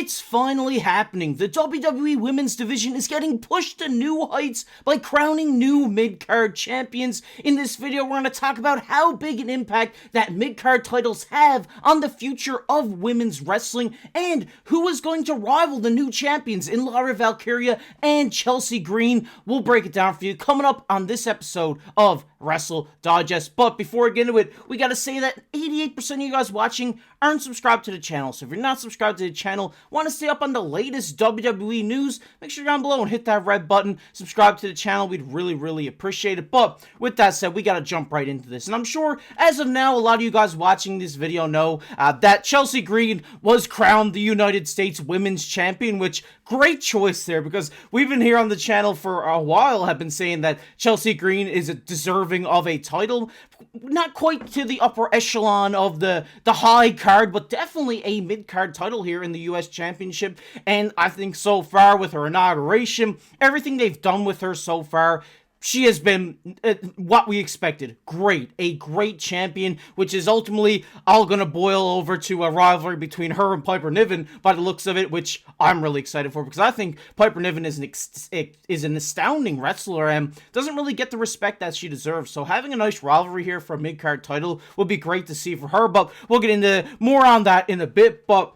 It's finally happening. The WWE Women's Division is getting pushed to new heights by crowning new mid-card champions. In this video, we're going to talk about how big an impact that mid-card titles have on the future of women's wrestling and who is going to rival the new champions in Lyra, Valkyria, and Chelsea Green. We'll break it down for you coming up on this episode of Wrestle Digest. But before we get into it, we gotta say that 88% of you guys watching aren't subscribed to the channel. So if you're not subscribed to the channel, want to stay up on the latest WWE news, make sure you're down below and hit that red button. Subscribe to the channel. We'd really appreciate it. But with that said, we gotta jump right into this. And I'm sure as of now, a lot of you guys watching this video know that Chelsea Green was crowned the United States Women's Champion, which great choice there, because we've been here on the channel for a while, have been saying that Chelsea Green is deserving of a title. Not quite to the upper echelon of the high card, but definitely a mid-card title here in the US Championship. And I think so far with her inauguration, everything they've done with her so far, she has been what we expected. A great champion, which is ultimately all going to boil over to a rivalry between her and Piper Niven by the looks of it, which I'm really excited for, because I think Piper Niven is an astounding wrestler and doesn't really get the respect that she deserves. So having a nice rivalry here for a mid-card title would be great to see for her, but we'll get into more on that in a bit. But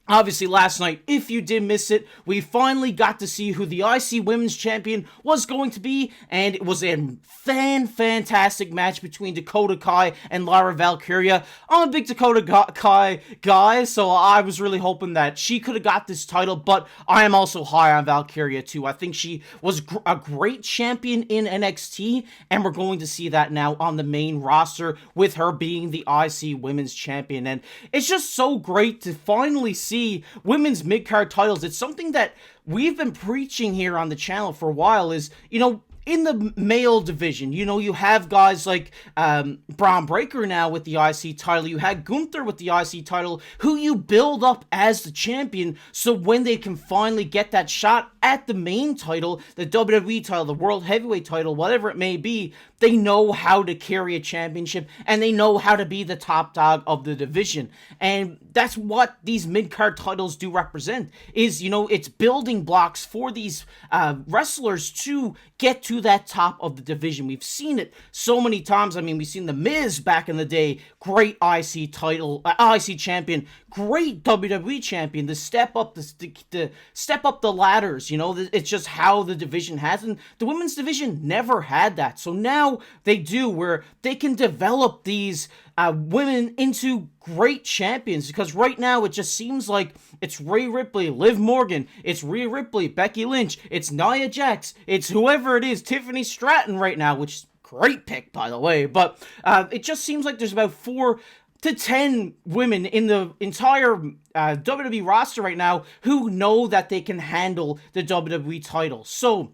obviously, last night, if you did miss it, we finally got to see who the IC Women's Champion was going to be, and it was a fantastic match between Dakota Kai and Lyra Valkyria. I'm a big Dakota Kai guy, so I was really hoping that she could have got this title, but I am also high on Valkyria too. I think she was a great champion in NXT, and we're going to see that now on the main roster with her being the IC Women's Champion, and it's just so great to finally see women's mid-card titles. It's something that we've been preaching here on the channel for a while, is, you know, in the male division, you know, you have guys like Braun Breaker now with the IC title. You had Gunther with the IC title, who you build up as the champion, so when they can finally get that shot at the main title, the WWE title, the World Heavyweight title, whatever it may be, they know how to carry a championship, and they know how to be the top dog of the division. And that's what these mid-card titles do represent, is, you know, it's building blocks for these wrestlers to get to that top of the division. We've seen it so many times. I mean, we've seen The Miz back in the day, great IC title, IC champion, great WWE champion, the step up the ladders, you know, it's just how the division has, and the women's division never had that. So now they do, where they can develop these women into great champions, because right now it just seems like it's Rhea Ripley, Liv Morgan, it's Rhea Ripley, Becky Lynch, it's Nia Jax, it's whoever it is, Tiffany Stratton right now, which is a great pick, by the way, but it just seems like there's about 4 to 10 women in the entire WWE roster right now who know that they can handle the WWE title. So,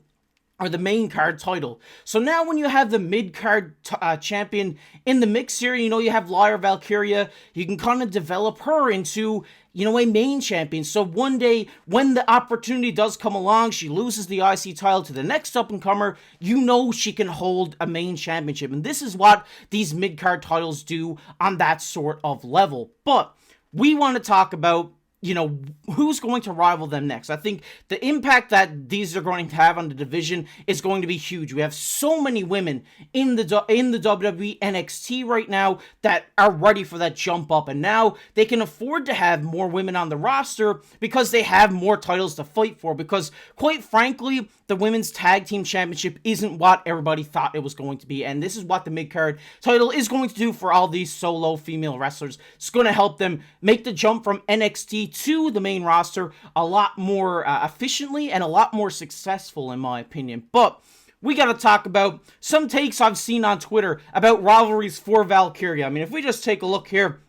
or the main card title. So now when you have the mid-card champion in the mix here, you know, you have Lyra Valkyria, you can kind of develop her into, you know, a main champion. So one day, when the opportunity does come along, she loses the IC title to the next up-and-comer, you know she can hold a main championship. And this is what these mid-card titles do on that sort of level. But we want to talk about, you know, who's going to rival them next. I think the impact that these are going to have on the division is going to be huge. We have so many women in the WWE NXT right now that are ready for that jump up, and now they can afford to have more women on the roster because they have more titles to fight for, because quite frankly, the Women's Tag Team Championship isn't what everybody thought it was going to be, and this is what the mid-card title is going to do for all these solo female wrestlers. It's going to help them make the jump from NXT to the main roster a lot more efficiently and a lot more successful, in my opinion. But we got to talk about some takes I've seen on Twitter about rivalries for Valkyria. I mean, if we just take a look here,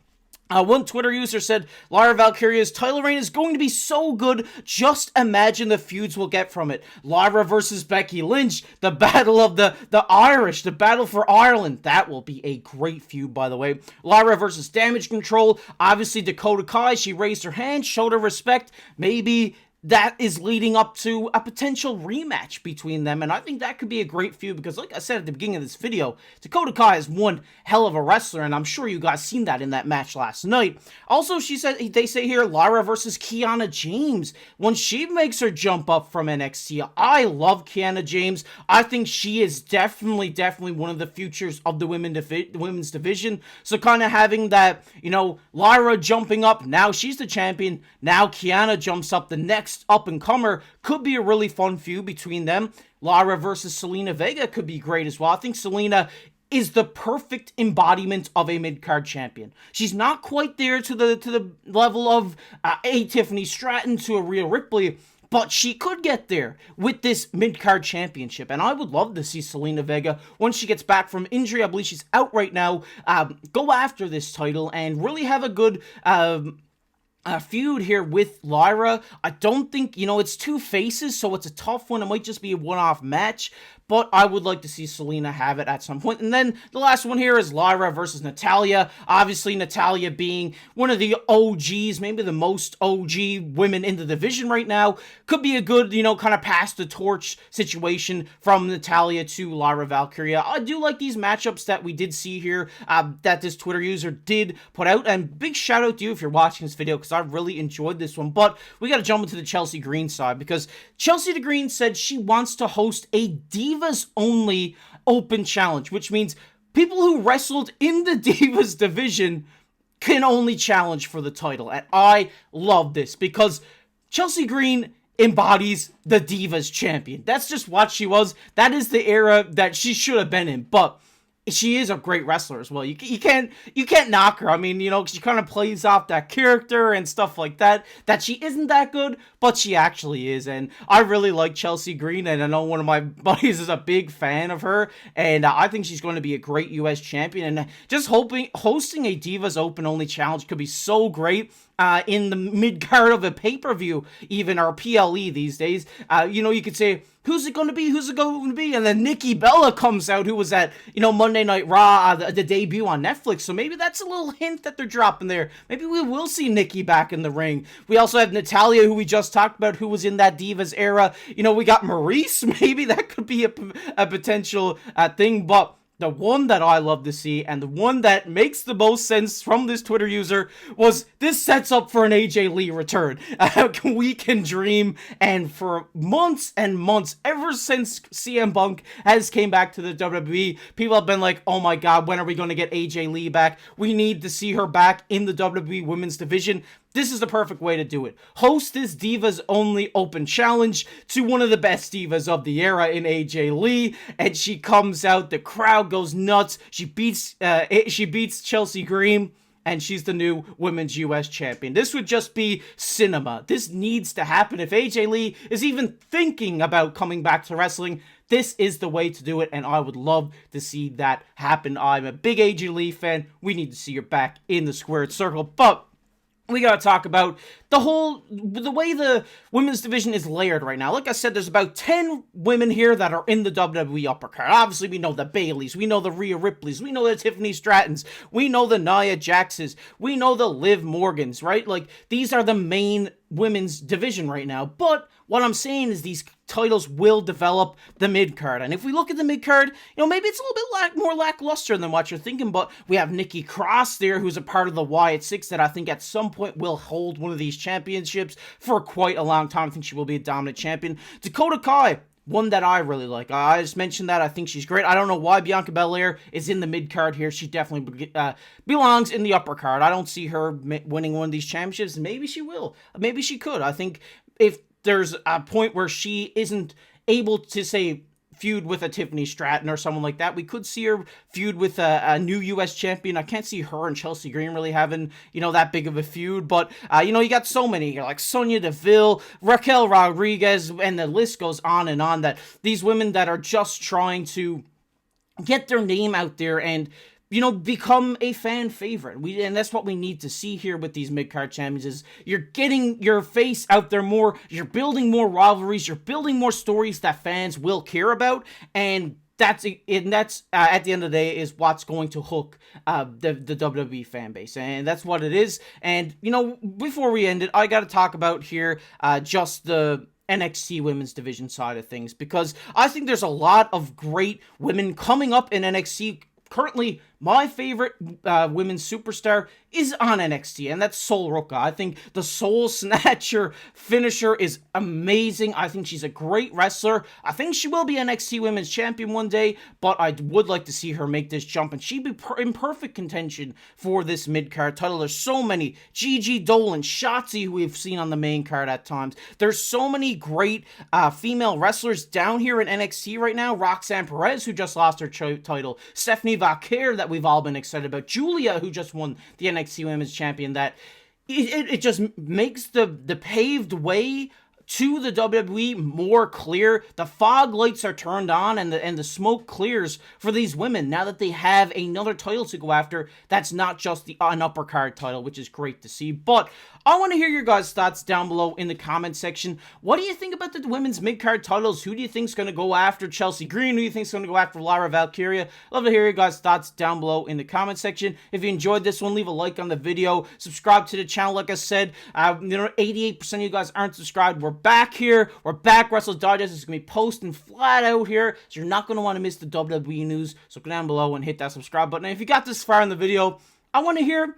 one Twitter user said, Lyra Valkyria's title reign is going to be so good, just imagine the feuds we'll get from it. Lyra versus Becky Lynch, the battle of the Irish, the battle for Ireland. That will be a great feud, by the way. Lyra versus Damage Control, obviously Dakota Kai, she raised her hand, showed her respect. Maybe that is leading up to a potential rematch between them, and I think that could be a great feud because, like I said at the beginning of this video, Dakota Kai is one hell of a wrestler, and I'm sure you guys seen that in that match last night. Also, they say here, Lyra versus Kiana James. When she makes her jump up from NXT, I love Kiana James. I think she is definitely one of the futures of the women's division. So kind of having that, Lyra jumping up, now she's the champion, now Kiana jumps up, the next up-and-comer, could be a really fun feud between them. Lyra versus Zelina Vega could be great as well. I think Zelina is the perfect embodiment of a mid-card champion. She's not quite there to the level of a Tiffany Stratton, to a Rhea Ripley, but she could get there with this mid-card championship, and I would love to see Zelina Vega, once she gets back from injury, I believe she's out right now, go after this title and really have a good feud here with Lyra. I don't think, it's two faces, so it's a tough one. It might just be a one-off match, but I would like to see Zelina have it at some point. And then the last one here is Lyra versus Natalya. Obviously, Natalya being one of the OGs, maybe the most OG women in the division right now, could be a good, kind of pass the torch situation from Natalya to Lyra Valkyria. I do like these matchups that we did see here, that this Twitter user did put out, and big shout out to you if you're watching this video, because I really enjoyed this one. But we got to jump into the Chelsea Green side, because Chelsea Green said she wants to host a Divas only open challenge, which means people who wrestled in the Divas division can only challenge for the title. And I love this because Chelsea Green embodies the Divas champion. That's just what she was. That is the era that she should have been in. But she is a great wrestler as well. You can't knock her. I mean, she kind of plays off that character and stuff like that she isn't that good, but she actually is. And I really like Chelsea Green, and I know one of my buddies is a big fan of her, and I think she's going to be a great US champion. And just hosting a Divas Open only challenge could be so great. In the mid-card of a pay-per-view, even, or PLE these days. You could say, who's it going to be? Who's it going to be? And then Nikki Bella comes out, who was at, Monday Night Raw, the debut on Netflix. So maybe that's a little hint that they're dropping there. Maybe we will see Nikki back in the ring. We also have Natalya, who we just talked about, who was in that Divas era. We got Maurice. Maybe that could be a potential thing, but the one that I love to see, and the one that makes the most sense from this Twitter user, was this sets up for an AJ Lee return. We can dream, and for months and months, ever since CM Punk has came back to the WWE, people have been like, oh my god, when are we going to get AJ Lee back? We need to see her back in the WWE Women's Division. This is the perfect way to do it. Host this Divas Only Open Challenge to one of the best divas of the era in AJ Lee, and she comes out, the crowd goes nuts, she beats Chelsea Green, and she's the new Women's US Champion. This would just be cinema. This needs to happen. If AJ Lee is even thinking about coming back to wrestling, this is the way to do it, and I would love to see that happen. I'm a big AJ Lee fan. We need to see her back in the squared circle, but we gotta talk about the way the women's division is layered right now. Like I said, there's about 10 women here that are in the WWE upper card. Obviously, we know the Baileys, we know the Rhea Ripleys, we know the Tiffany Strattons, we know the Nia Jaxes, we know the Liv Morgans, right? Like, these are the main women's division right now. But what I'm saying is these titles will develop the mid-card. And if we look at the mid-card, maybe it's a little bit more lackluster than what you're thinking, but we have Nikki Cross there, who's a part of the Wyatt Six that I think at some point will hold one of these championships for quite a long time. I think she will be a dominant champion. Dakota Kai, one that I really like. I just mentioned that. I think she's great. I don't know why Bianca Belair is in the mid-card here. She definitely belongs in the upper card. I don't see her winning one of these championships. Maybe she will. Maybe she could. I think if there's a point where she isn't able to, say, feud with a Tiffany Stratton or someone like that, we could see her feud with a new US champion. I can't see her and Chelsea Green really having, that big of a feud, but, you got so many here, like Sonya Deville, Raquel Rodriguez, and the list goes on, that these women that are just trying to get their name out there and become a fan favorite. And that's what we need to see here with these mid-card champions is you're getting your face out there more, you're building more rivalries, you're building more stories that fans will care about, and that's at the end of the day is what's going to hook the WWE fan base, and that's what it is. And you know, before we end it, I got to talk about here just the NXT women's division side of things, because I think there's a lot of great women coming up in NXT. Currently, my favorite women's superstar is on NXT, and that's Sol Ruca. I think the Soul Snatcher finisher is amazing. I think she's a great wrestler. I think she will be NXT Women's Champion one day, but I would like to see her make this jump, and she'd be in perfect contention for this mid-card title. There's so many. Gigi Dolan, Shotzi, who we've seen on the main card at times. There's so many great female wrestlers down here in NXT right now. Roxanne Perez, who just lost her title. Stephanie Valkyria, that we've all been excited about. Julia, who just won the NXT Women's Champion. That it just makes the paved way to the WWE more clear. The fog lights are turned on, and the smoke clears for these women now that they have another title to go after. That's not just an upper card title, which is great to see. But I want to hear your guys' thoughts down below in the comment section. What do you think about the women's mid-card titles? Who do you think is going to go after Chelsea Green? Who do you think is going to go after Lyra Valkyria? Love to hear your guys' thoughts down below in the comment section. If you enjoyed this one, leave a like on the video. Subscribe to the channel. Like I said, 88% of you guys aren't subscribed. We're back here. We're back. Wrestle Digest is going to be posting flat out here, so you're not going to want to miss the WWE news. So go down below and hit that subscribe button. And if you got this far in the video, I want to hear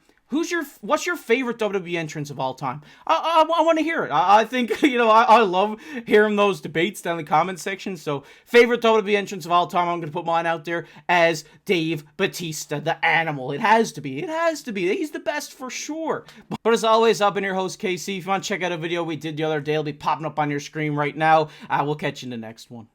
what's your favorite WWE entrance of all time? I want to hear it. I think, you know, I love hearing those debates down in the comment section. So favorite WWE entrance of all time, I'm going to put mine out there as Dave Bautista, the Animal. It has to be. It has to be. He's the best for sure. But as always, I've been your host, KC. If you want to check out a video we did the other day, it'll be popping up on your screen right now. We'll catch you in the next one.